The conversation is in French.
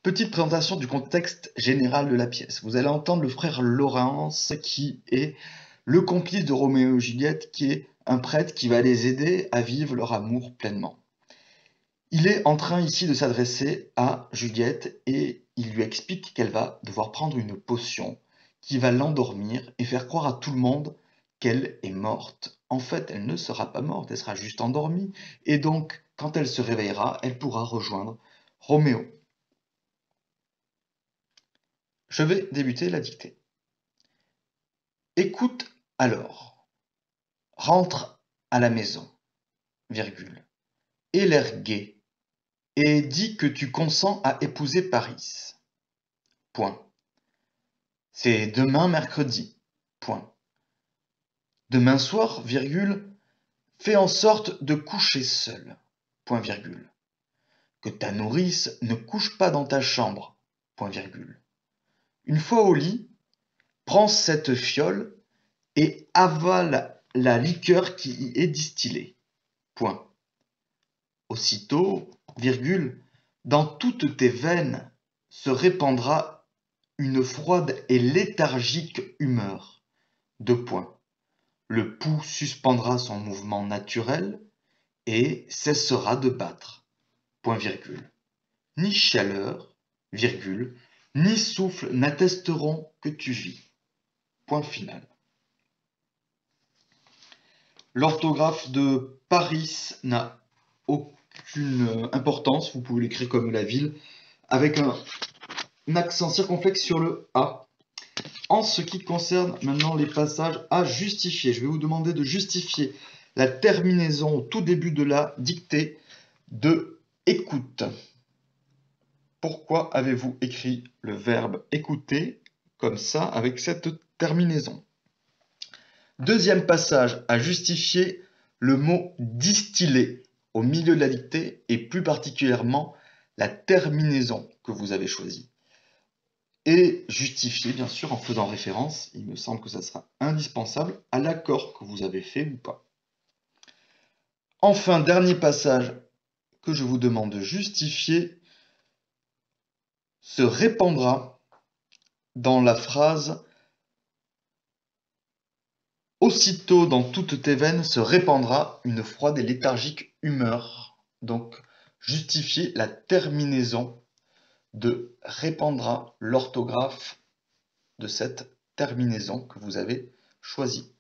Petite présentation du contexte général de la pièce. Vous allez entendre le frère Laurence qui est le complice de Roméo et Juliette, qui est un prêtre qui va les aider à vivre leur amour pleinement. Il est en train ici de s'adresser à Juliette et il lui explique qu'elle va devoir prendre une potion qui va l'endormir et faire croire à tout le monde qu'elle est morte. En fait, elle ne sera pas morte, elle sera juste endormie. Et donc, quand elle se réveillera, elle pourra rejoindre Roméo. Je vais débuter la dictée. Écoute alors, rentre à la maison, virgule, et l'air gai, et dis que tu consens à épouser Paris. Point. C'est demain mercredi. Point. Demain soir, virgule, fais en sorte de coucher seul. Point virgule. Que ta nourrice ne couche pas dans ta chambre. Point virgule. Une fois au lit, prends cette fiole et avale la liqueur qui y est distillée. Point. Aussitôt, virgule, dans toutes tes veines se répandra une froide et léthargique humeur. Deux points. Le pouls suspendra son mouvement naturel et cessera de battre. Point virgule. Ni chaleur, virgule, ni souffle n'attesteront que tu vis. Point final. L'orthographe de Paris n'a aucune importance, vous pouvez l'écrire comme la ville, avec un accent circonflexe sur le A. En ce qui concerne maintenant les passages à justifier, je vais vous demander de justifier la terminaison au tout début de la dictée de écoute. Pourquoi avez-vous écrit le verbe écouter comme ça avec cette terminaison? Deuxième passage à justifier le mot distiller au milieu de la dictée et plus particulièrement la terminaison que vous avez choisie. Et justifier bien sûr en faisant référence, il me semble que ça sera indispensable, à l'accord que vous avez fait ou pas. Enfin, dernier passage que je vous demande de justifier se répandra dans la phrase aussitôt dans toutes tes veines se répandra une froide et léthargique humeur. Donc, justifier la terminaison de répandra, l'orthographe de cette terminaison que vous avez choisie.